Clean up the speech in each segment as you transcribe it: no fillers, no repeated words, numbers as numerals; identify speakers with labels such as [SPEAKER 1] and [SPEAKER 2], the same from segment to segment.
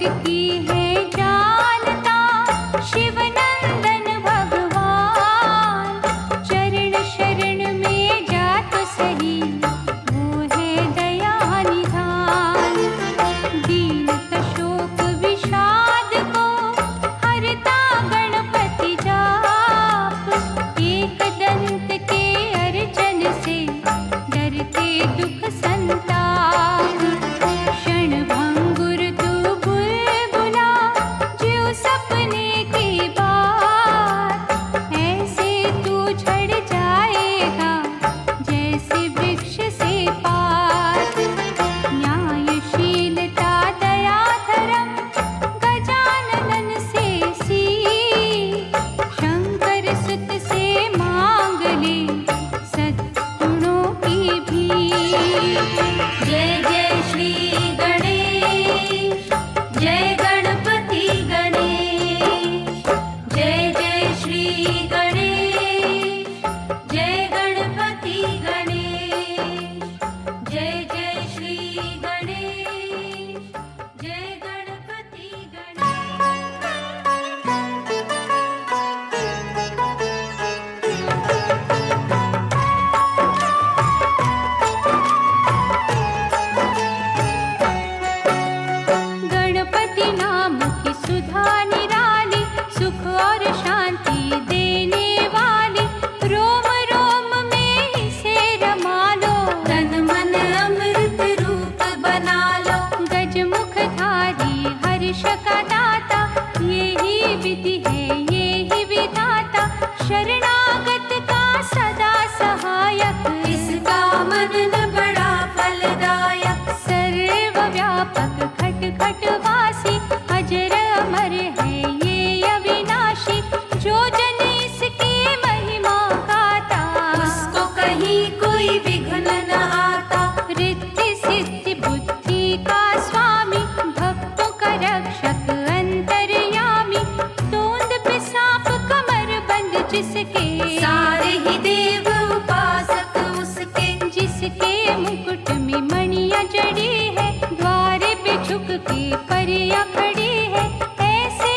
[SPEAKER 1] की है जानता शिवनंदन भगवान। चरण शरण में जात सही वो है दया निधान। दीन शोक विषाद को हरता गणपति जाप। एक दंत के अर्चन से डरते दुख संताप। क्षण भंगुर तू बुलबुला ज्यों सपने की बात। ऐसे तू झड़ जाएगा जैसे वृक्ष से पात। न्यायशीलता दया धर्म गजानन से सीख। शंकर सुत से मांग ले सद्गुणों की भीख। जय जय श्री गणेश, जय गणपति गणेश। जय जय श्री गणेश, जय गणपति गणेश। जय जय श्री गणेश, जय गणपति गणपति नाम की सुधा निराली। सुख और शांति देने वाली। रोम रोम में इसे रमा लो। तन मन अमृत रूप बना लो। गजमुख धारी हर्ष का दाता। ये ही विधि है ये ही विधाता। शरणागत का सदा सहायक। इसका मनन बड़ा फलदायक। सर्वव्यापक खट खट वासी। अजर अमर है ये अविनाशी। जो जन इसकी महिमा गाता उसको कहीं कोई विघ्न न आता। रिद्धि सिद्धि बुद्धि का स्वामी। भक्तों का रक्षक अंतर्यामी। तोंद पे सांप कमर बंद जिसके। सारे ही देव उपासक उसके। जिसके मुकुट में मणियां जड़ी है। द्वारे पे झुक के परियां खड़ी है। ऐसे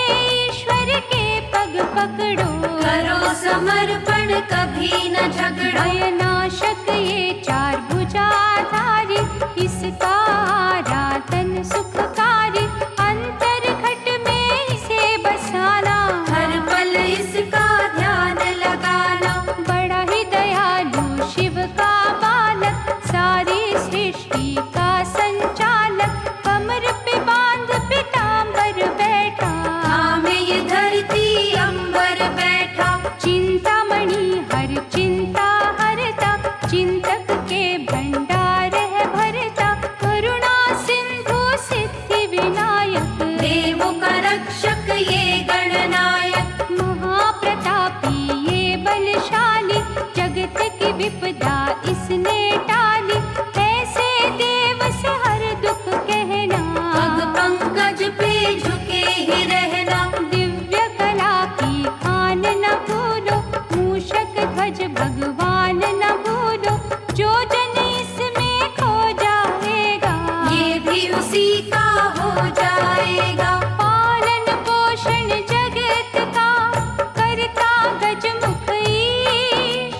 [SPEAKER 1] ईश्वर के पग पकड़ो। करो समर्पण कभी न झगड़ो। भयनाशक ये चार भुजाधारी। इसका आराधन सुखकारी। अंतर घट में इसे बसाना। हर पल इसका ध्यान लगाना। बड़ा ही दयालु शिव का बालक। सारी सृष्टि का संचालक। कमर पे बांध पीतांबर बैठा। थामे ये धरती अंबर बैठा। चिंतामणि हर चिंता हरता। चिंतक के भंडार है भरता। करुणा सिंधु सिद्धि विनायक। देवों का रक्षक ये गणनायक। महाप्रतापी ये बलशाली। जगत की विपदा इसने टाली। ऐसे देव से हर दुख कहना। पग पंकज पे झुके ही रहना। दिव्य कला की खान न भूलो। मूषक ध्वज भगवान न भूलो। जो जन इसमें खो जाएगा ये भी उसी का हो जाएगा। पालन पोषण जगत का करता गजमुख ईश।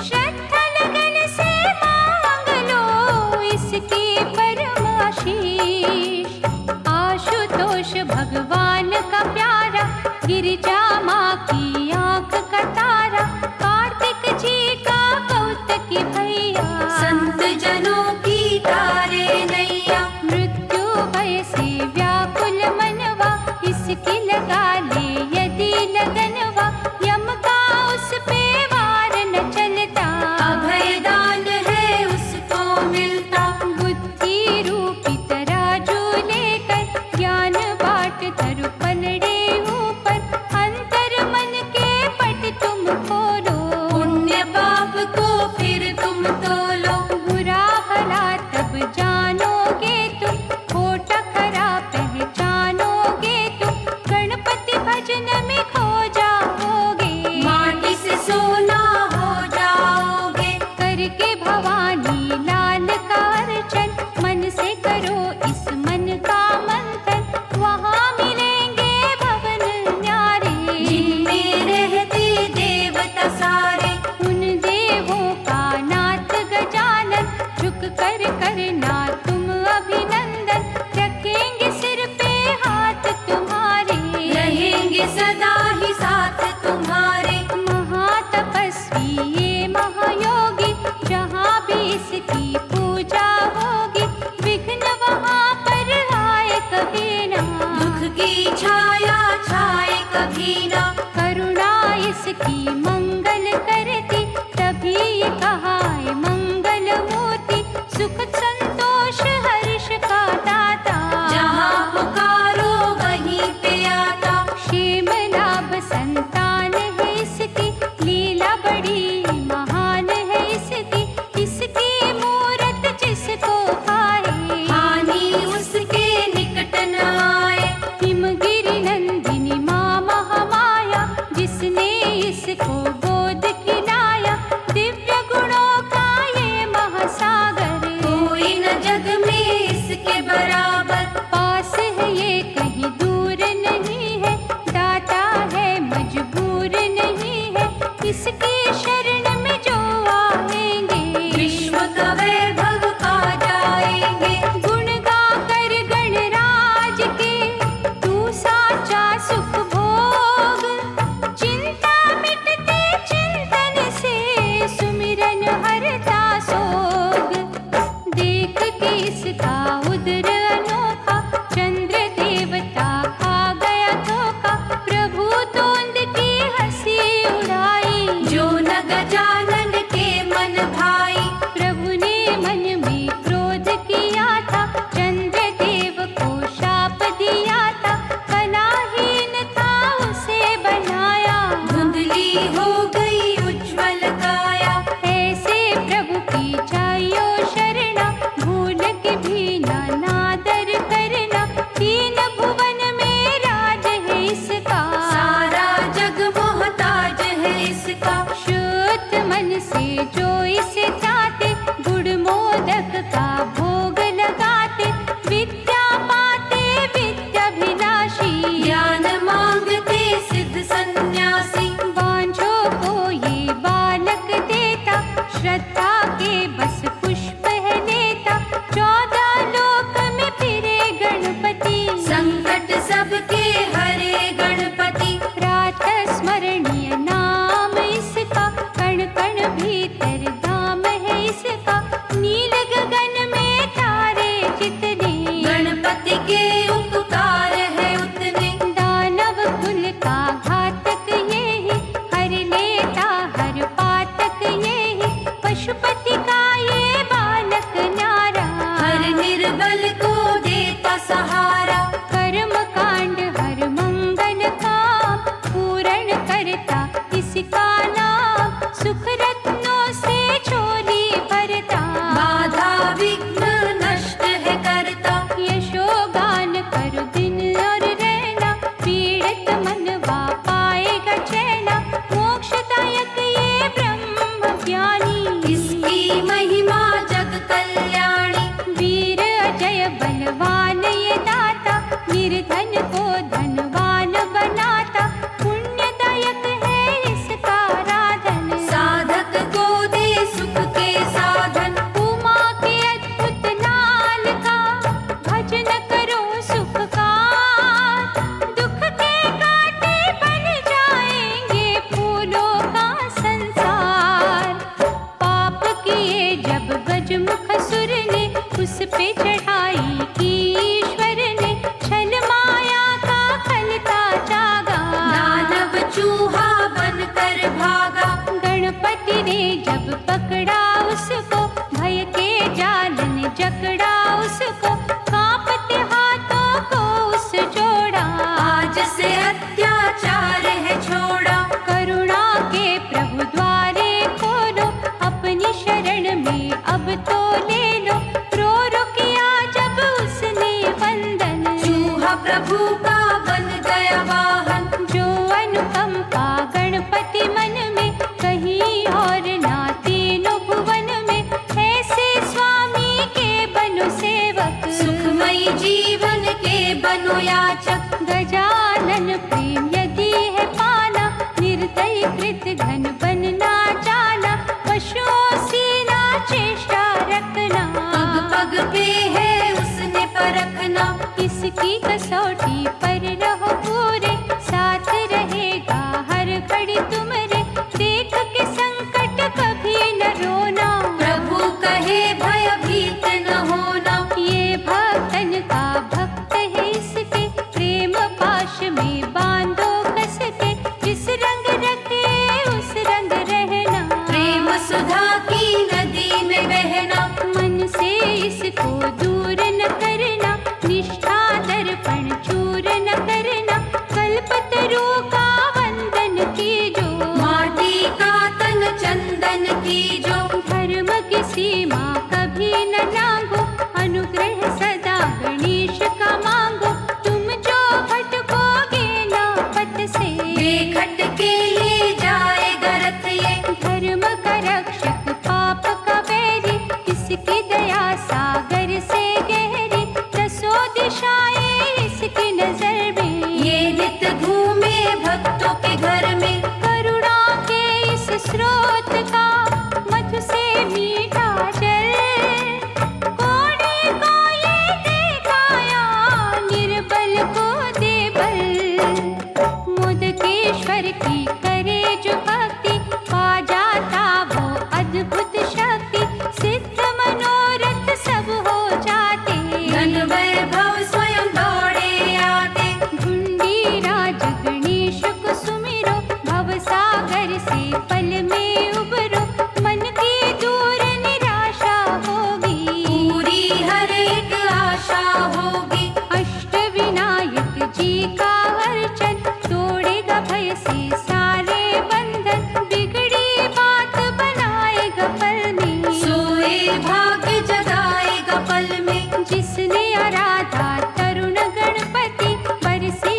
[SPEAKER 1] श्रद्धा लगन से मांग लो इसकी परम आशीष। आशुतोष भगवान का प्यारा। गिरिजा माँ की आंख का तारा। कार्तिक जी का कौतकी भैया। संत जनों की तारे नैया। मृत्यु भय से व्याकुल मनवा। इसकी लगा ले यदि लगनवा। यम का उस पे वार न चलता। अभय दान है उसको मिलता। बुद्धि रूपी तराजू लेकर। ज्ञान बाट धरु पलड़े ऊपर। अंतर मन के पट तुम खोलो। पुण्य पाप को फिर तुम तोलो। बुरा भला तब जानोगे तुम। खोटा खरा पहचानोगे तुम। गणपति भजन में खो जाओगे। माटी से सोना हो जाओगे। करके भवानी लाल का अर्चन। मन से करो इस मन का मंथन। वहाँ धन को धनवान बनाता, पुण्यदायक है इसका राधन।
[SPEAKER 2] साधक को दे सुख के साधन,
[SPEAKER 1] उमा के अद्भुत नाल का भजन करो सुख का, दुख के कांटे बन जाएंगे फूलों का संसार। पाप किए जब गजमुख सुर ने, उस पे चढ़ाई की ईश्वर ने, छल माया का खलता जागा,
[SPEAKER 2] दानव चूहा बनकर भागा।
[SPEAKER 1] गणपति ने जब पकड़ा उसको, भय के जाल ने जकड़ा उसको, कांपते हाथों को उस जोड़ा,
[SPEAKER 2] आज से अत्याचार है छोड़ा।
[SPEAKER 1] करुणा के प्रभु द्वारे खोलो, अपनी शरण में अब तो ले लो। रो रो किया जब उसने वंदन,
[SPEAKER 2] चूहा प्रभु का बन गया वाहन।
[SPEAKER 1] जो अनुकंपा गणपति मन में, कहीं और ना तीनों भुवन में। ऐसे स्वामी के बनो सेवक,
[SPEAKER 2] सुखमयी जीवन के बनो याचक।
[SPEAKER 1] गजानन प्रेम यदि है पाना, निर्दयी कृत घन बनना जाना। पशुओं सी ना चेष्टा रखना,
[SPEAKER 2] पग पग पे है उसने परखना।
[SPEAKER 1] इसकी कसौटी पर रहो पूरे, साथ रहेगा हर घड़ी तुम्हारे। देख के संकट कभी न रोना,
[SPEAKER 2] प्रभु कहे भयभीत न होना।
[SPEAKER 1] ये भक्तन का भक्त है इसके, प्रेम पाश में बांधो कस के। जिस रंग रखे उस रंग रहना,
[SPEAKER 2] प्रेम सुधा की नदी में बहना।
[SPEAKER 1] मन से इसको दूर न करना, निष्ठा दर्पण चूर न करना। कल्पतरु का वंदन कीजो,
[SPEAKER 2] माटी का तन चंदन की जो।
[SPEAKER 1] धर्म की सीमा कभी न लांघो, अनुग्रह सदा गणेश का मांगो। तुम जो भटकोगे ना पथ से,
[SPEAKER 2] बेखट के ले जाएगा रथ ये।
[SPEAKER 1] धर्म का रक्षक पाप का बैरी, इसकी दया सागर से गहरी। दसों दिशाएं इसकी नजर में,
[SPEAKER 2] ये नित घूमे भक्तों के घर में।
[SPEAKER 1] करुणा के इस स्रोत का मधु से मीठा जल, कोने को ये देखाया, निर्बल को दे बल। मोदकेश्वर की करे जो भक्ति, पा जाता वो अद्भुत शक्ति। सिद्ध मनोरथ सब हो जाते,
[SPEAKER 2] धन वैभव स्वयं दौड़े आते।
[SPEAKER 1] ढूंढी राज गणेश को सुमिरो, भव सागर से पल में उबरो। मन की दूर निराशा होगी,
[SPEAKER 2] पूरी हर एक आशा होगी।
[SPEAKER 1] अष्ट विनायक जी का अर्चन, तोड़ेगा भय से सारे बंधन। बिगड़ी बात बनाएगा पल में,
[SPEAKER 2] सोए भाग्य जगाएगा पल में।
[SPEAKER 1] जिसने आराधा तरुण गणपति, बरसे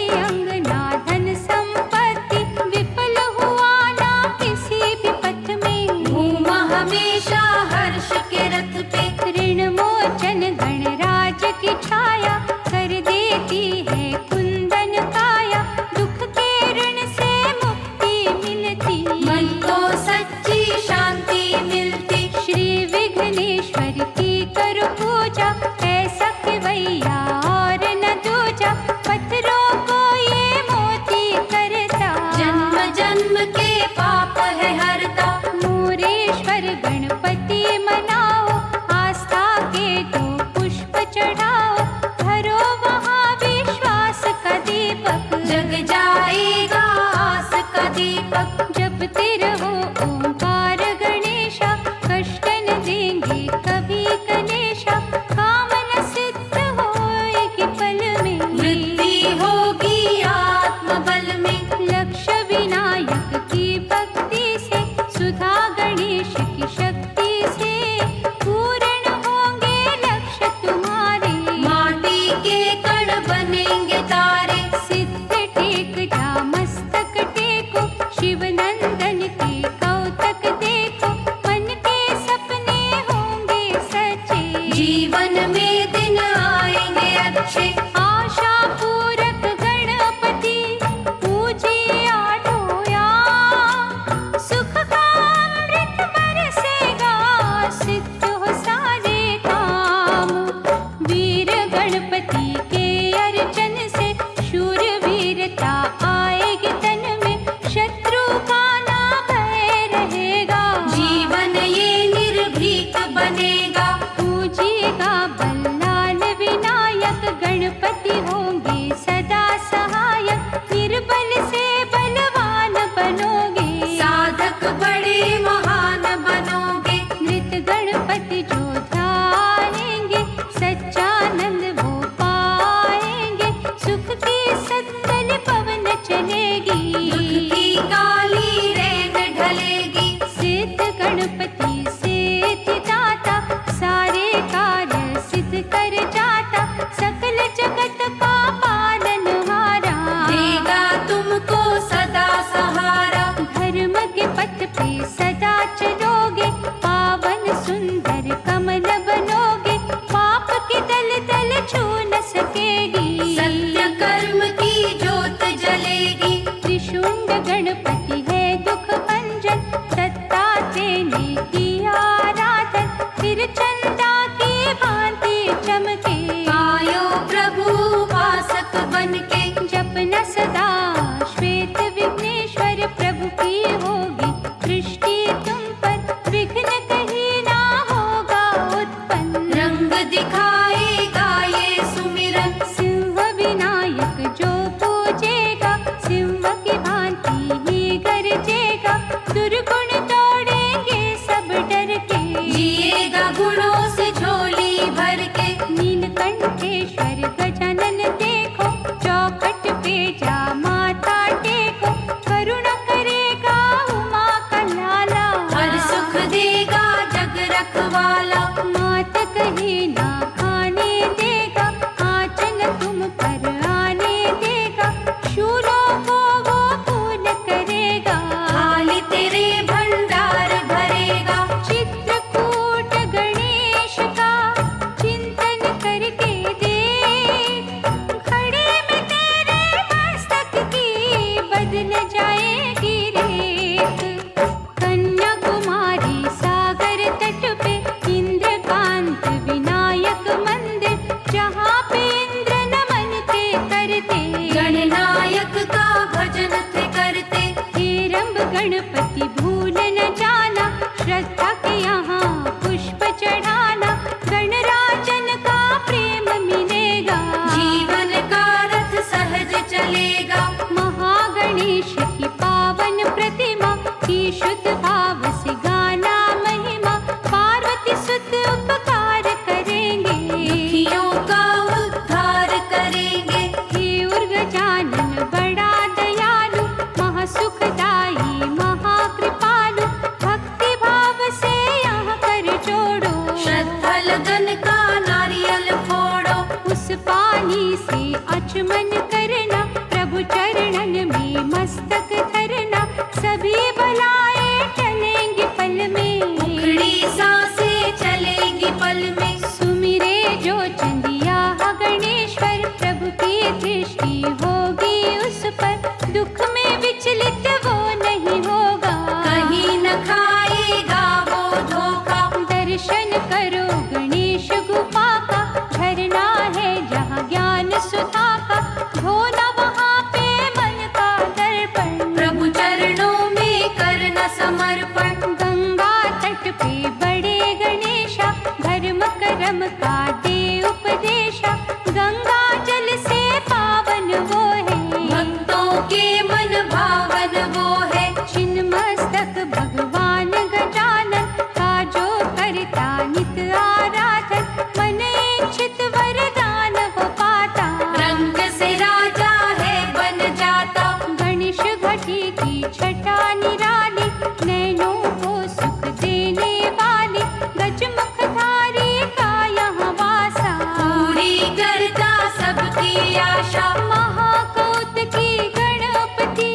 [SPEAKER 1] विचलित वो नहीं होगा,
[SPEAKER 2] कहीं न खाएगा वो धोखा।
[SPEAKER 1] दर्शन करो गणेश गुफा का, झरना है जहाँ ज्ञान सुधा का, धोना वहाँ पे मन का दर्पण,
[SPEAKER 2] प्रभु चरणों में करना समर्पण।
[SPEAKER 1] गंगा तट पे बड़े गणेशा, धर्म कर्म का दे उपदेशा, गंगा जल से पावन वो है,
[SPEAKER 2] भक्तों के मन भावन वो है।
[SPEAKER 1] छिन्न मस्तक भगवान गजानन, का जो करता नित आराधन, मन इच्छित वरदान हो पाता,
[SPEAKER 2] रंग से राजा है बन जाता।
[SPEAKER 1] गणेश घटी की छटा निराली, नैनों को सुख देने वाली, गजमुखधारी का यहाँ वासा,
[SPEAKER 2] पूरी करता सबकी आशा।
[SPEAKER 1] महाकौतुकी गणपति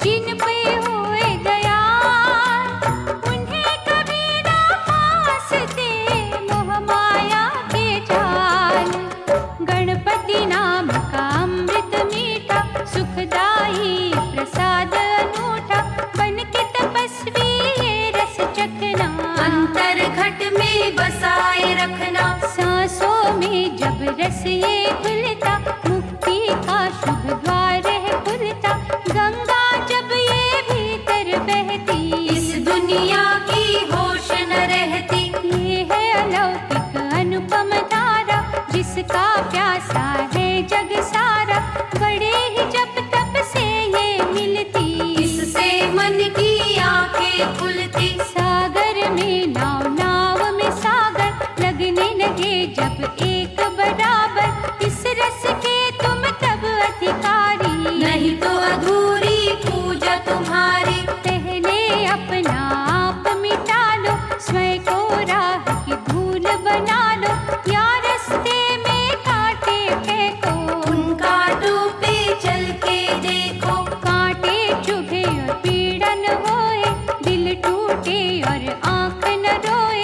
[SPEAKER 1] जिन पे हुए दयाल, उन्हें कभी ना फांसते मोह माया के जाल। गणपति नाम का अमृत मीठा, सुखदाई प्रसाद अनूठा, बन के तपस्वी ये रस चखना,
[SPEAKER 2] अंतर घट में बसाए रखना।
[SPEAKER 1] सांसों में जब रस ये घुलता, मुक्ति का शुभ द्वार है खुलता, गंगा जब ये भीतर बहती,
[SPEAKER 2] इस दुनिया की होश न रहती।
[SPEAKER 1] ये है अलौकिक अनुपम धारा, जिसका प्यासा है जग सारा, बड़े ही जप तप से ये मिलती,
[SPEAKER 2] इससे मन की आंखें खुलती।
[SPEAKER 1] सागर में नाव नाव में सागर, लगने लगे जब एक बराबर, इस रस के तुम तब अधिकारी,
[SPEAKER 2] नहीं तो अधूरी पूजा तुम्हारी।
[SPEAKER 1] पहले अपना आप मिटा लो, स्वयं को राह की धूल बना लो, या रास्ते में कांटे फेंको,
[SPEAKER 2] उन कांटों पे चल के देखो।
[SPEAKER 1] कांटे चुभे और पीड़न होए, दिल टूटे और आंख न रोए,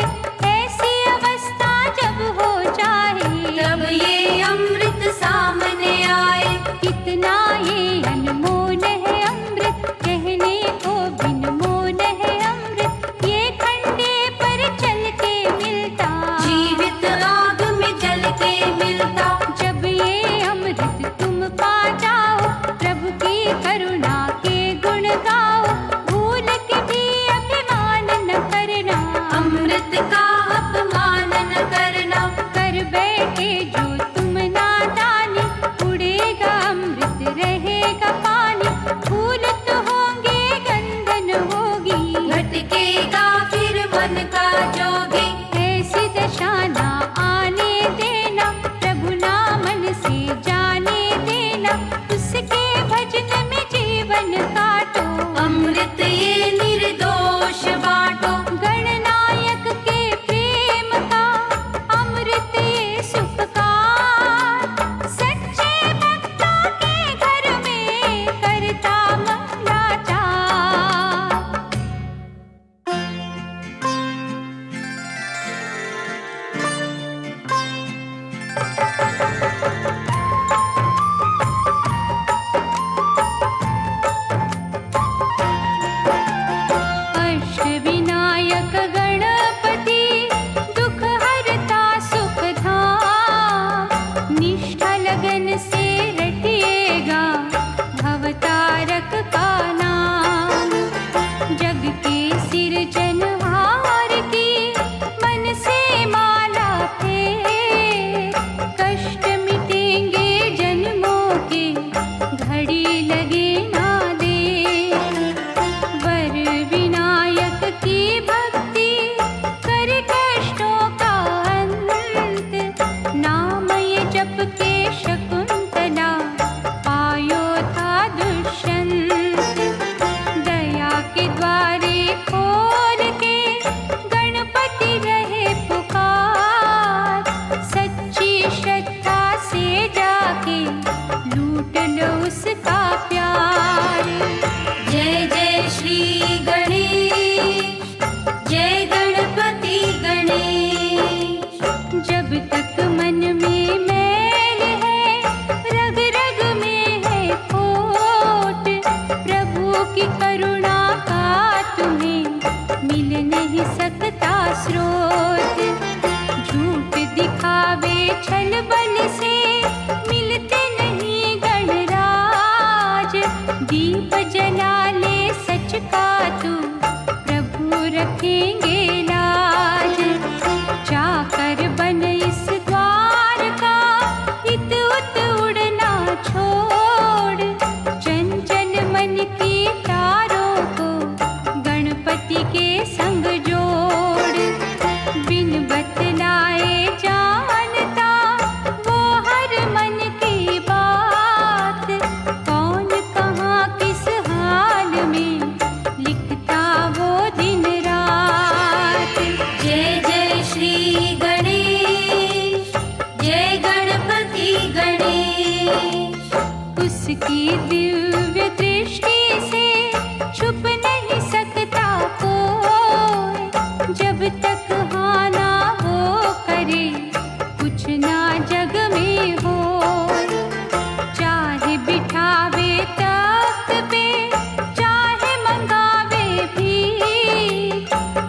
[SPEAKER 1] ऐसी अवस्था जब हो जाए,
[SPEAKER 2] तब ये अमृत सामने आए।
[SPEAKER 1] कितना ये अनमोल है अमृत, कहने को बिन मोल है अमृत, ये खंडे पर चल के मिलता,
[SPEAKER 2] जीवित आग में जल के मिलता।
[SPEAKER 1] जब ये अमृत तुम पा जाओ, प्रभु की करुणा के गुण गाओ, भूल के भी अभिमान न करना,
[SPEAKER 2] अमृत का अपमान न करना।
[SPEAKER 1] कर बैठे जो तुम नादानी, उड़ेगा अमृत रहेगा पानी। दीप जला ले सच का तू, प्रभु रखेंगे लाज। चाकर बन इस द्वार का, इत उत उड़ना छोड़। चंचल मन की तारों को गणपति के संग जोड़। बिन बतलाए जानता वो हर मन की बात। कौन कहाँ किस हाल में लिखता वो दिन रात।
[SPEAKER 2] जय जय श्री गणेश, जय गणपति गणेश।
[SPEAKER 1] उसकी दिव्य दृष्टि से छुप नहीं सकता कोई। जब तक हाँ ना वो करे, कुछ ना जग में हो। चाहे बिठावे तख्त पे, चाहे मंगावे भी।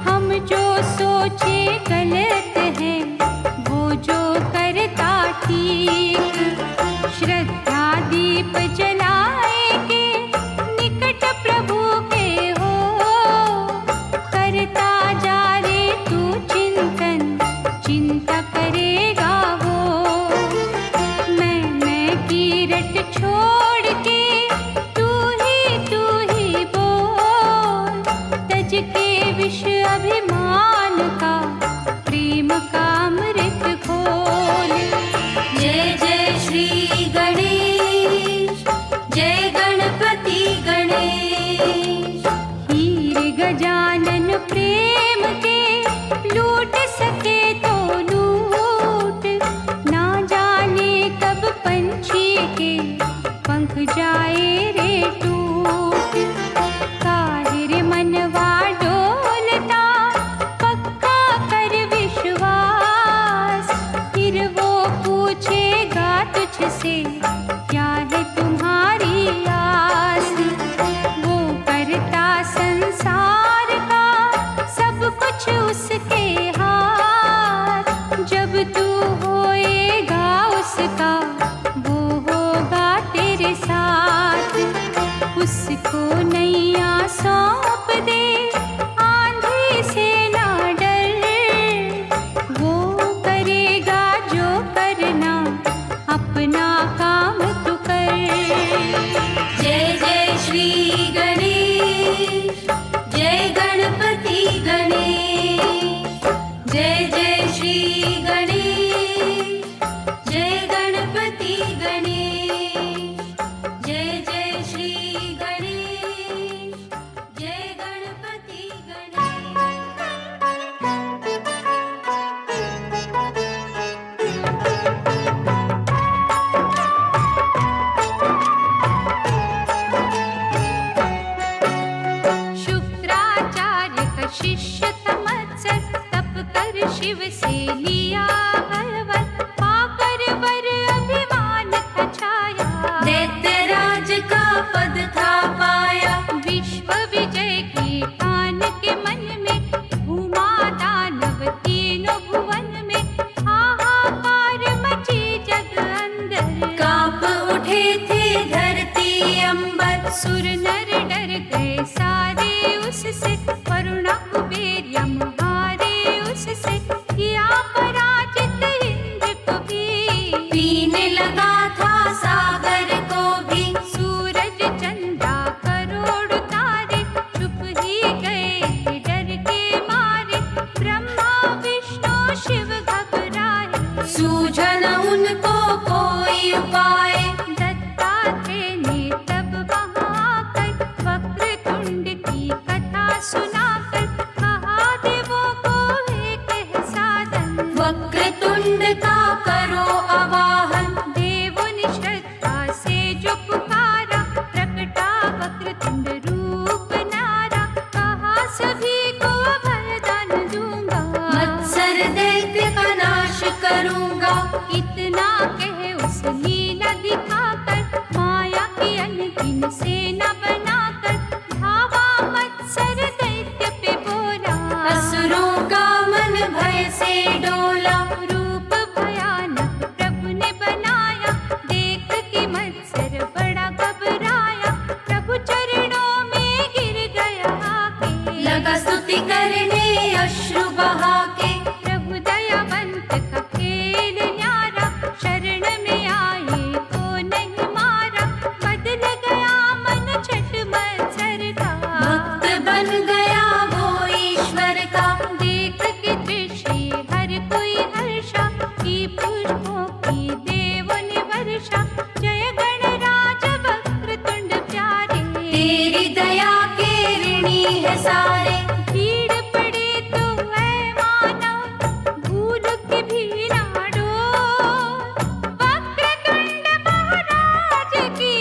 [SPEAKER 1] हम जो सोचे गलत है, वो जो करता ठीक। श्रद्धा दीप जलाए के निकट प्रभु के हो। करता जा रे तू चिंतन, चिंता करेगा वो। मैं की रट छोड़ के तू ही बोल। तज के विष अभिमान का, प्रेम का अमृत खोल।
[SPEAKER 2] जय जय श्री गणेश, जय गणपति गणेश।
[SPEAKER 1] हीर गजानन प्रेम के लूट सके तो लूट। ना जाने कब पंछी के पंख जाए रे टूट। काहिर मनवा डोलता, पक्का कर विश्वास। फिर वो पूछेगा तुझसे, क्या है तुम्हारी आस। वो करता संसार का सब कुछ उसके हाथ। जब तू होएगा उसका, वो होगा तेरे साथ। उसको नैया सौंप दे, आंधी से ना डर। वो करेगा जो करना, अपना काम तू कर।
[SPEAKER 2] जय जय श्री गणेश, जय गणपति गणेश। जय जय श्री गणेश, जय गणपति गणेश। जय जय श्री गणेश, जय गणपति
[SPEAKER 1] शुक्राचार्य का शिष्य तमत्सर, तप कर शिव से लिया बलवर। पाकर वर अभिमान था छाया,
[SPEAKER 2] दैत्यराज का पद था पाया।
[SPEAKER 1] विश्व विजय की ठान के मन में, घूमा दानव तीनों भुवन में। हाहाकार मची जग अंदर,
[SPEAKER 2] कांप उठे थे धरती अंबर।
[SPEAKER 1] सुर नर डर गए सारे उससे। वरुण कुबेर यम हारे उससे। किया पराजित इंद्र को भी,
[SPEAKER 2] पीने लगा था सागर को भी।
[SPEAKER 1] सूरज चंदा करोड़ तारे, चुप ही गए थे डर के मारे। ब्रह्मा विष्णु शिव घबराए,
[SPEAKER 2] सूझन उनको कोई उपाय।
[SPEAKER 1] दत्तात्रेय ने तब वहाँ आकर वक्रतुंड की कथा सुनाकर
[SPEAKER 2] तेरी दया के ऋणी है सारे।
[SPEAKER 1] भीड़ पड़े तो ऐ मानव भूल के भी ना डोल। वक्रतुंड महाराज की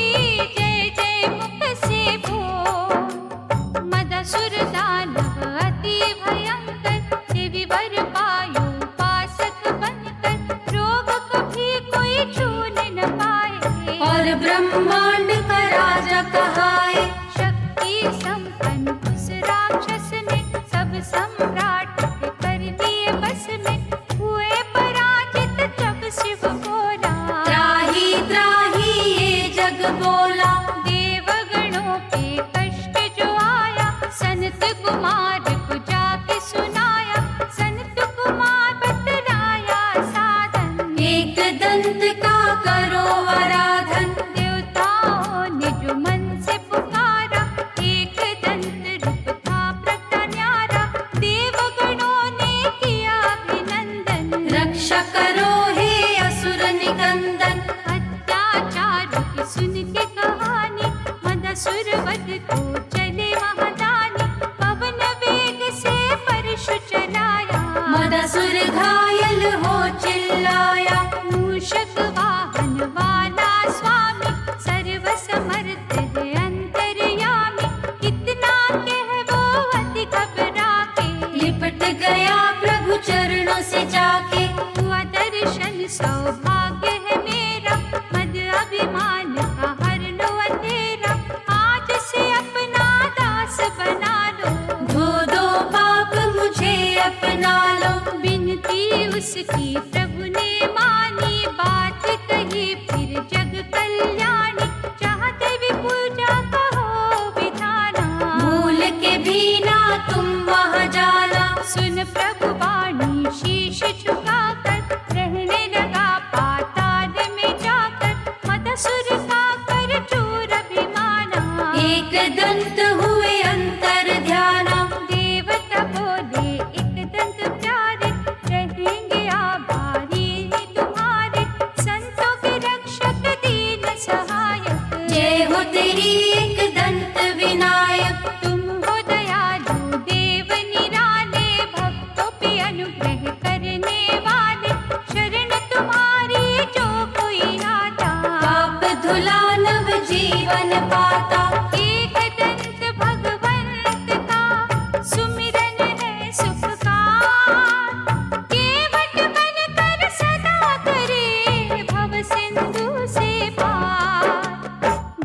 [SPEAKER 1] जय जय मुख से बोल। मदासुर दानव अति भयंकर देवी वर पायो उपासक बनकर। रोग कभी कोई छूने न पाए
[SPEAKER 2] और ब्रह्मांड का राजा कहाए।
[SPEAKER 1] शक्ति संपन्न उस राक्षस ने सब सम्राट के कर दिए बस में। हुए पराजित जब शिव बोला
[SPEAKER 2] त्राही त्राही ये जग बोला।
[SPEAKER 1] देवगणों पे कष्ट जो आया संत कुमार को जाके सुनाया। संत कुमार बतलाया साधन
[SPEAKER 2] एक दंत का करो आराधन।
[SPEAKER 1] देवताओं ने जो मन से पुकारा एक दंत रूप था प्रकटा न्यारा। देवगणों ने किया अभिनंदन
[SPEAKER 2] रक्षा करो हे असुर निकंदन।
[SPEAKER 1] अत्याचार की सुन के कहानी मदासुर वध को चले महादानी। पवन वेग से परशु चलाया
[SPEAKER 2] मदासुर घायल हो चिल्लाया।
[SPEAKER 1] मूषक वाहन वाला स्वामी सर्व समर्थ है अंतर्यामी। कितना कह वो अति घबरा के
[SPEAKER 2] लिपट गया प्रभु चरणों से जाके।
[SPEAKER 1] हुआ दर्शन सौभाग्य है मेरा मद अभिमान का हर लो अंधेरा। आज से अपना दास बना लो
[SPEAKER 2] धो दो पाप मुझे अपना लो।
[SPEAKER 1] बिनती उसकी प्रभु ने मानी बात कही फिर जग कल्याणी। चाहते भी पूजा का हो विधाना
[SPEAKER 2] भूल के भी ना तुम वहाँ जाना।
[SPEAKER 1] सुन प्रभु वाणी शीश झुकाकर रहने लगा पाताल में जाकर। मदासुर का कर चूर अभिमाना
[SPEAKER 2] एक दंत हुए अंतर ध्याना।
[SPEAKER 1] देवता बोले एक दंत प्यारे रहेंगे आभारी तुम्हारे। संतों के रक्षक दीन सहायक
[SPEAKER 2] जय हो तेरी एक दंत विनायक।
[SPEAKER 1] तुम हो दयालु देव निराले भक्तों पे अनुग्रह करने वाले। शरण तुम्हारी जो कोई आता
[SPEAKER 2] पाप धुला नव जीवन पाता।
[SPEAKER 1] एक दंत भगवंत का सुमिरन है सुख का। केवट बन कर सदा करे भव सिंधु से पार।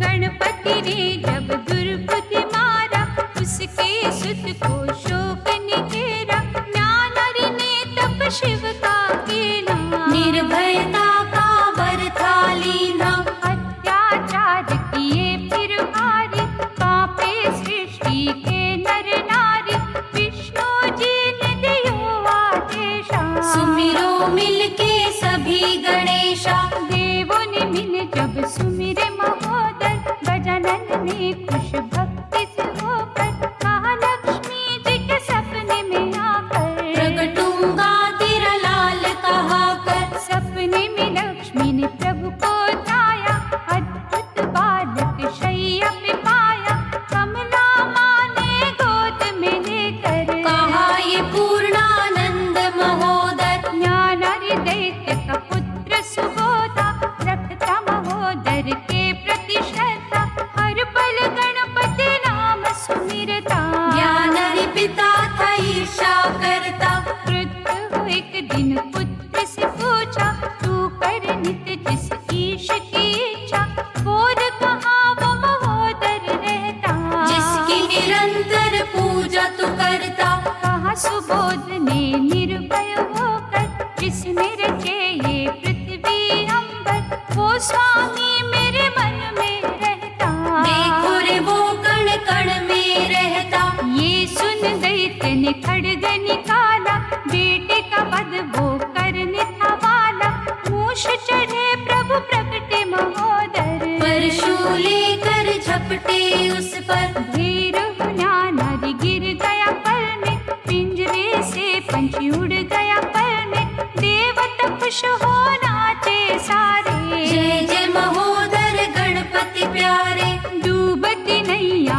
[SPEAKER 1] गणपति ने जब दुर्बुद्धि मारा उसके सुत को शोक निघेरा। ज्ञानरि ने तप शिव का कीना
[SPEAKER 2] निर्भयता का वर था लीना।
[SPEAKER 1] अत्याचार किए फिर भारी कांपे सृष्टि के नर नारी। विष्णु जी ने दियो आदेशा
[SPEAKER 2] सुमिरो मिलके सभी गणेशा।
[SPEAKER 1] देवों ने मिल जब सुमिरे महोदय। गजानन ने खुश भक्ति से होकर कहा लक्ष्मी जी के सपने में आकर।
[SPEAKER 2] प्रगटूंगा तेरा लाल कहा कर।
[SPEAKER 1] सपने में लक्ष्मी ने प्रभु को ध्याया। अद्भुत बालक शैया पे पाया। कमला माँ ने गोद में लेकर
[SPEAKER 2] कहा ये पूर्णानंद महोदय।
[SPEAKER 1] ज्ञानारि दैत्य का पुत्र सुबोधा। रखता महोदर के प्रति श्रद्धा। हर पल गणपति नाम सुमिरता।
[SPEAKER 2] ज्ञानरि पिता था ईर्षा करता।
[SPEAKER 1] क्रुद्ध हो एक दिन पुत्र से पूछा तू कर नित्य जिस ईश की इच्छा। बोल कहाँ वो महोदर रहता
[SPEAKER 2] जिसकी निरंतर पूजा तू करता।
[SPEAKER 1] कहा सुबोध ने निर्भय होकर जिसने रचे ये पृथ्वी अंबर। वो स्वामी मेरे मन में रहता।
[SPEAKER 2] देखो रे वो कण कण में रहता।
[SPEAKER 1] ये सुन दैत्य ने खड्ग निकाला। बेटे का वध वो करने था वाला। मूष चढ़े प्रभु प्रकटे महोदर।
[SPEAKER 2] परशु लेकर झपटे उस पर।
[SPEAKER 1] धीर ज्ञानारि गिर गया पल में। पिंजरे से पंछी उड़ गया पल में। देवता खुश हो नाचे सारे।
[SPEAKER 2] जय जय महोदर गणपति प्यारे।
[SPEAKER 1] डूबती नैया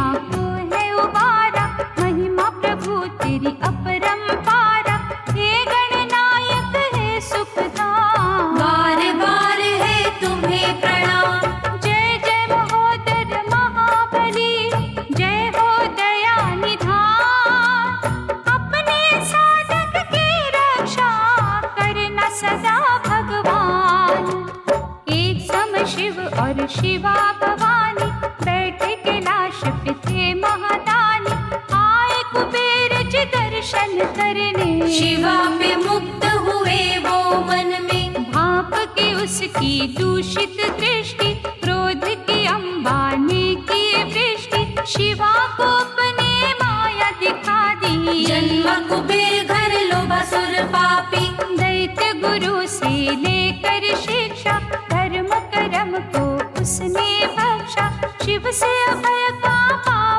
[SPEAKER 2] शिवा पे मुक्त हुए वो मन में,
[SPEAKER 1] भाप के उसकी दूषित दृष्टि, क्रोध की अम्बा ने की वृष्टि, शिवा को अपने माया दिखा दी।
[SPEAKER 2] जन्मा कुबेर घर लोभासुर पापी,
[SPEAKER 1] दैत्य गुरु से लेकर शिक्षा, धर्म कर्म को उसने बख्शा, शिव से अभय का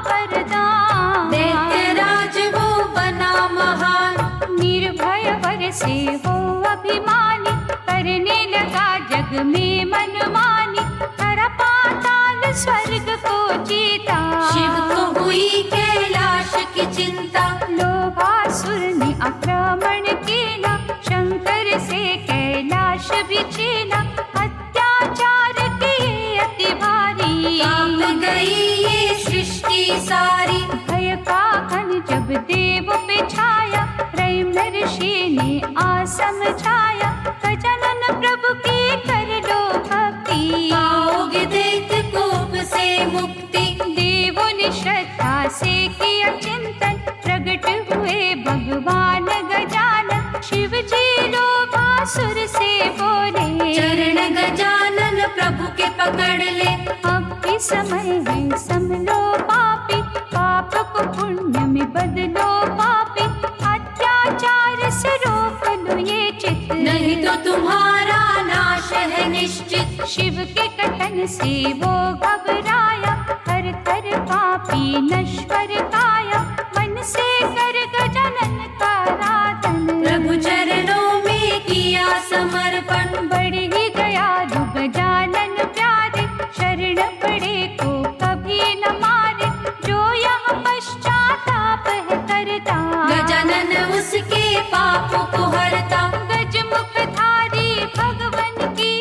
[SPEAKER 1] वरदान।
[SPEAKER 2] दैत्य राज वो बना महान,
[SPEAKER 1] निर्भय वर से हो अभिमानी, करने लगा जग में मनमानी, हर पाताल स्वर्ग को जीता।
[SPEAKER 2] शिव को हुई कैलाश की चिंता,
[SPEAKER 1] लोभासुर ने आक्रमण किया, शंकर से कैलाश भी छीना, अत्याचार किए अति भारी।
[SPEAKER 2] कांप गई ये सृष्टि सारी,
[SPEAKER 1] भय का घन जब देव पे छाया, प्रेम ऋषि ने आ समझाया, गजानन प्रभु की कर लो भक्ति,
[SPEAKER 2] पाओगे दैत्य कोप से मुक्ति।
[SPEAKER 1] देवों ने श्रद्धा से किया चिंतन, प्रकट हुए भगवान गजानन, शिव जी लोभासुर से बोले,
[SPEAKER 2] चरण गजानन प्रभु के पकड़ ले।
[SPEAKER 1] अब भी समय है संभलो पापी, पाप को पुण्य में बदलो पापी, अत्याचार से रोक लो ये चित,
[SPEAKER 2] नहीं तो तुम्हारा नाश है निश्चित।
[SPEAKER 1] शिव के कथन से वो घबराया, कर कर पापी नश्वर काया, मन से कर गजानन का आराधन,
[SPEAKER 2] प्रभु चरणों में किया समर्पण।
[SPEAKER 1] बढ़ ही दयालु गजानन प्यारे, शरण पड़े को कभी न मारे, जो यहाँ पश्चाताप है करता,
[SPEAKER 2] गजानन उसके पापों को हरता।
[SPEAKER 1] गजमुखधारी भगवन की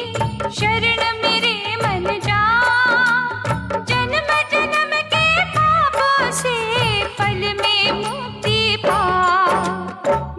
[SPEAKER 1] शरण मेरे मन जा, जन्म जन्म के पापों से फल में मुक्ति पा।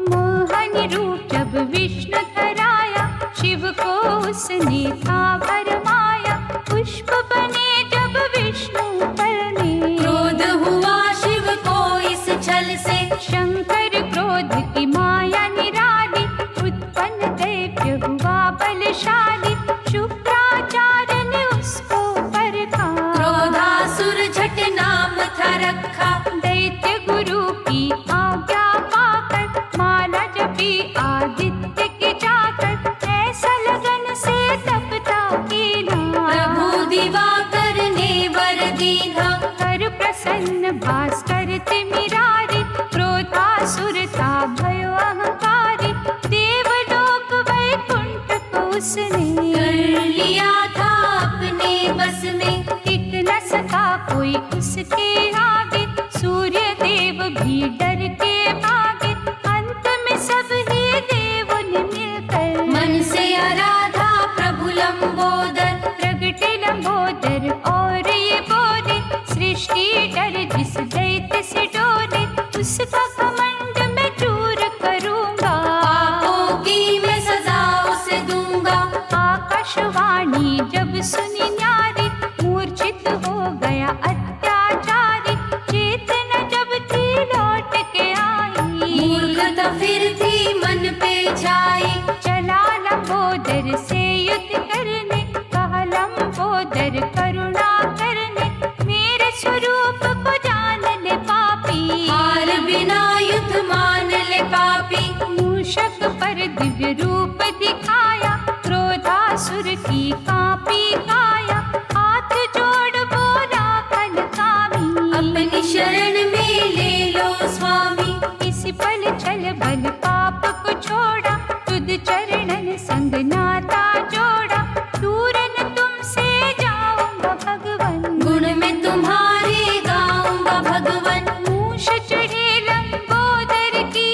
[SPEAKER 1] मोहन रूप जब विष्णु धराया, शिव को उसने था भरमाया, पुष्प बने जब विष्णु पर में,
[SPEAKER 2] क्रोध हुआ शिव को इस छल से,
[SPEAKER 1] शंकर क्रोध की माया निराली, उत्पन्न दैत्य हुआ बलशाली, शुक्राचार्य ने उसको परखा,
[SPEAKER 2] क्रोधासुर झट नाम था रखा।
[SPEAKER 1] दैत्य गुरु की आज्ञा पाकर, माला जपी आदित्य के जाकर, ऐसा लगन से तपता कीना,
[SPEAKER 2] प्रभु दिवाकर ने वर दीना।
[SPEAKER 1] कर प्रसन्न भास्कर तिमिरारी, क्रोधासुर था भयो अहंकारी, देवलोक वैकुंठ को उसने
[SPEAKER 2] कर लिया था अपने बस में,
[SPEAKER 1] टिक न सका कोई उसके आगे, सूर्य देव भी डर के भागे, अंत में सब ही देवों ने मिलकर,
[SPEAKER 2] मन से आराधा प्रभु लंबोदर।
[SPEAKER 1] प्रगटे लंबोदर और ये बोले, सृष्टि डर जिस दैत्य से डोले, उसका घमंड मैं चूर करूंगा,
[SPEAKER 2] पापों की मैं सजा उसे दूंगा।
[SPEAKER 1] आकाशवाणी जब सुनी न्यारी, मूर्छित हो गया अत्याचारी, चेतना जब थी लौट के आई,
[SPEAKER 2] मूर्खता फिर थी मन पे छाई।
[SPEAKER 1] चला लंबोदर से युद्ध करने, कहा लंबोदर करुणा करने, मेरे स्वरूप को जान ले पापी,
[SPEAKER 2] हार बिना युद्ध मान ले पापी।
[SPEAKER 1] मूषक पर दिव्य रूप दिखाया, क्रोधासुर की कांपी काया, हाथ जोड़ बोला खलकामी,
[SPEAKER 2] अपनी शरण में ले लो स्वामी।
[SPEAKER 1] इसी पल छल बल पाप को छोड़ा, तुद चरणन संग नाता जोड़ा, दूर न तुमसे जाऊंगा भगवन,
[SPEAKER 2] गुण में तुम्हारे गाऊंगा भगवन।
[SPEAKER 1] मूष चढ़े लंबोदर की,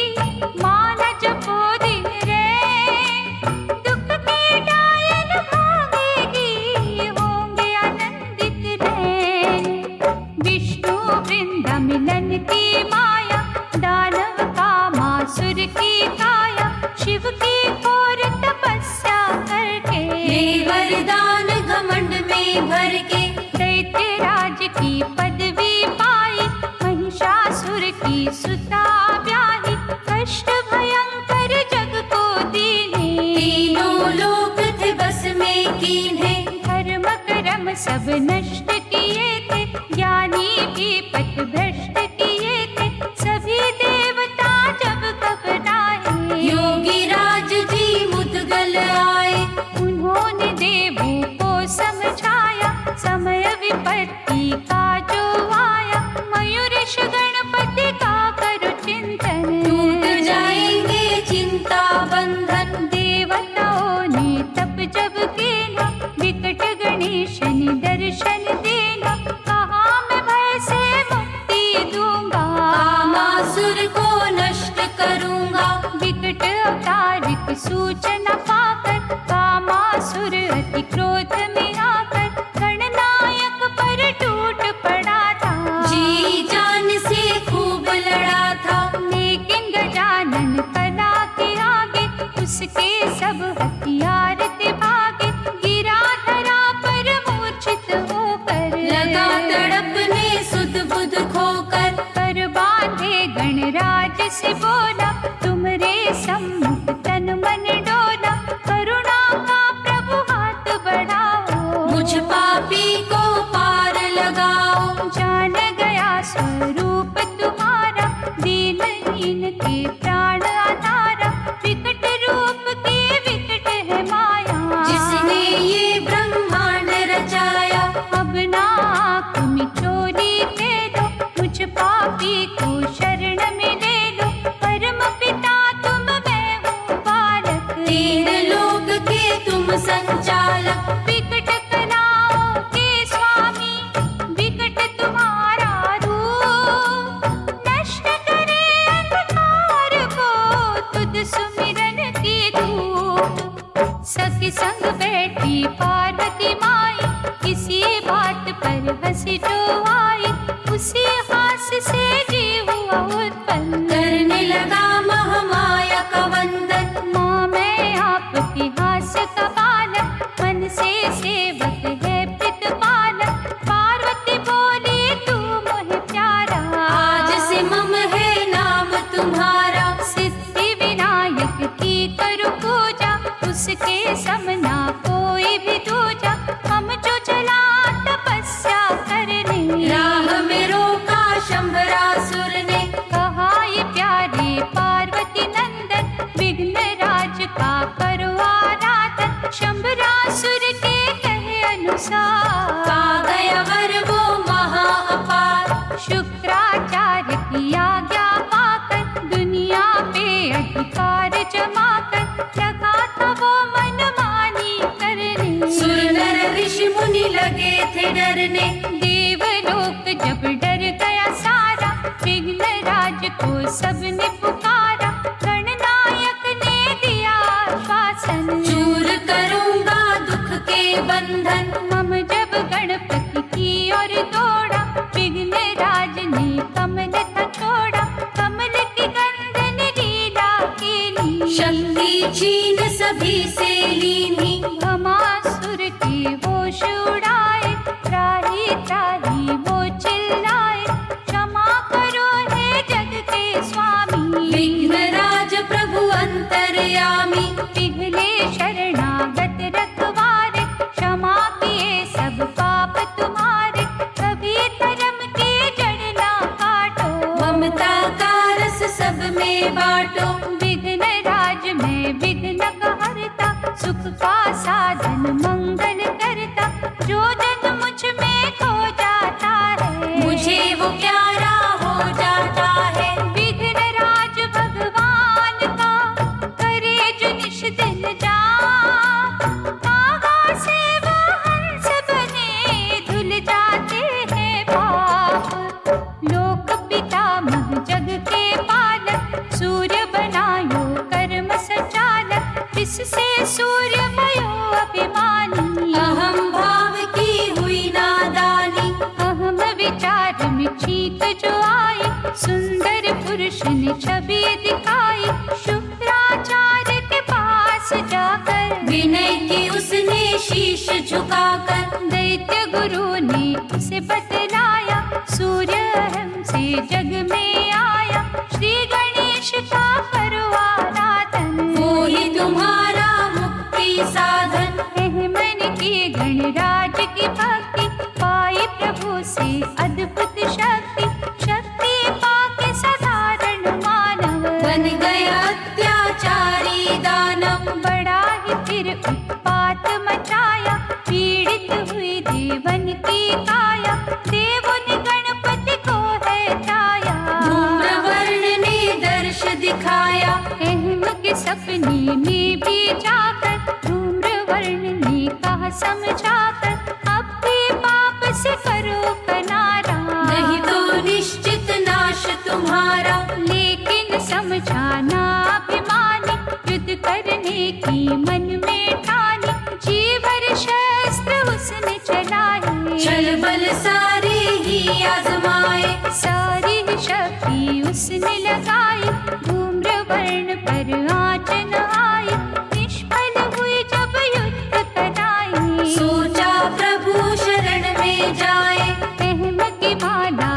[SPEAKER 1] माना जपो दिन रे, दुख के डायन भागेगी, होंगे आनंदित रे, विष्णु वृंदा मिलन की माया, दानव का मासुर की काया, शिव की घोर तपस्या करके,
[SPEAKER 2] ले वरदान घमंड में भर के,
[SPEAKER 1] दैत्य राज की पदवी पाई, महिषासुर की सुता ब्याही, कष्ट भयंकर भी पथ भ्रष्ट किए थे, सभी देवता जब घबराए।
[SPEAKER 2] योगी राज जी मुदगल आए,
[SPEAKER 1] उन्होंने देवों को समझाया, समय विपत्ति का जो आया, मयूरेश गणपति का करो चिंतन,
[SPEAKER 2] टूट जाएंगे चिंता बंधन।
[SPEAKER 1] देवताओं ने तप जब किया, विकट गणेश ने दर्शन देना, कहा मैं भय से मुक्ति दूंगा,
[SPEAKER 2] कामासुर को नष्ट करूंगा।
[SPEAKER 1] विकट अवतार की सूचना पाकर, कामासुर अति क्रोध में आकर, गणनायक पर टूट पड़ा था,
[SPEAKER 2] जी जान से खूब लड़ा था।
[SPEAKER 1] लेकिन गजानन कला के आगे, उसके सब हथियार थे भागे, गिरा धरा पर मूर्छित होकर,
[SPEAKER 2] लगा तड़पने सुध बुध खोकर।
[SPEAKER 1] कर बांधे गणराज से बोला, तुमरे सम्मुख तन मन डोला, करुणा का प्रभु हाथ बढ़ाओ,
[SPEAKER 2] मुझ पापी को पार लगाओ।
[SPEAKER 1] जान गया स्वरूप तुम्हारा, दीनहीन के प्राण आधारा, विकट रूप की विकट है माया,
[SPEAKER 2] जिसने ये ब्रह्मांड रचाया।
[SPEAKER 1] अब ना आँख में चोरी दे दो, मुझ पापी को शरण में ले लो, परम पिता तुम मैं हूँ बालक,
[SPEAKER 2] तीन लोक के तुम संचालक।
[SPEAKER 1] विकट कलाओं के स्वामी, विकट तुम्हारा रूप, नष्ट करे अंधकार को तुझ सुमिरन की धूप। सखी संग बैठी पार्वती माई, किसी बात पर हंसी जो आई, उसी हास से जीव हुआ उत्पन्न,
[SPEAKER 2] करने लगा महामाया का वंदन।
[SPEAKER 1] माँ मैं आपके हास का बालक, मन से सेवक है प्रतिपालक, पार्वती बोली तू मोहे प्यारा,
[SPEAKER 2] आज से मम है नाम तुम्हारा।
[SPEAKER 1] सिद्धि विनायक की करो पूजा, उसके समना कोई भी दूजा, हम जो चला तपस्या करने,
[SPEAKER 2] राह में रोका शंभरासुर ने।
[SPEAKER 1] कहा ये प्यारे पार्वती नंदन, विघ्न राज का करो आराधन, शंभरासुर के कहे अनुसार,
[SPEAKER 2] पा गया वर वो महा अपार।
[SPEAKER 1] शुक्राचार्य की आज्ञा पाकर, दुनिया पे अधिकार जमाकर, लगा था वो मनमानी करने,
[SPEAKER 2] सुर नर ऋषि मुनि लगे थे डरने।
[SPEAKER 1] देवलोक जब डर गया सारा, विघ्न राज को सबने पुकारा, गणनायक ने दिया आश्वासन,
[SPEAKER 2] चूर करूंगा दुख के बंधन।
[SPEAKER 1] मम जब गणपति की ओर दौड़ा, विघ्न राज ने कमल था छोड़ा, कमल की गंधन लीला की ली,
[SPEAKER 2] शक्ति छीन सभी से लीनी।
[SPEAKER 1] भमासुर के होश उड़ाए, त्राही त्राही वो चिल्लाए, क्षमा करो हे जग के स्वामी,
[SPEAKER 2] विघ्नराज प्रभु अंतर्यामी।
[SPEAKER 1] पिघले शरणागत रखवारे, क्षमा किए सब पाप तुम्हारे, कभी धर्म की जड़ ना काटो,
[SPEAKER 2] ममता का रस सब में बांटो।
[SPEAKER 1] विघ्न राज में विघ्न का हरता, सुख का साधन मंगल करता, जो जन मुझ में खो जाता है,
[SPEAKER 2] मुझे वो प्यारा हो जाता है।
[SPEAKER 1] विघ्न राज भगवान का करे जो निश दिन जाप, कागा से वो हंस बने धुल जाते हैं पाप, लोक पितामह जग के पालक, सूर्य बनायो कर्म सचालक, इससे सूर्य भयो अभिमानी,
[SPEAKER 2] अहम भाव की हुई नादानी।
[SPEAKER 1] अहम विचार में चीक जो आई, सुंदर पुरुष ने छवि दिखाई, शुक्राचार्य के पास जाकर,
[SPEAKER 2] विनय की उसने शीश झुकाकर,
[SPEAKER 1] दैत्य गुरु ने उसे बतलाया, सूर्य हमसे जग में आया, श्री गणेश का करो आराधन,
[SPEAKER 2] वो ही तुम्हारा मुक्ति साधन।
[SPEAKER 1] मन की गणराज की भक्ति पाई प्रभु से अद्भुत सपने में भी जाकर धूम्रवर्ण ने कहा समझाकर, अब भी पाप से करो किनारा,
[SPEAKER 2] नहीं तो निश्चित नाश तुम्हारा।
[SPEAKER 1] लेकिन समझाना अभिमानी, युद्ध करने की मन में ठानी, जी भर शस्त्र उसने चलाए,
[SPEAKER 2] छल बल सारे ही आजमाए,
[SPEAKER 1] सारी शक्ति उसने लगाई, धूम्रवर्ण पर आँच न आई, निष्फल हुई जब युद्ध कराई।
[SPEAKER 2] सोचा प्रभु शरण में जाए,
[SPEAKER 1] अहम की भाला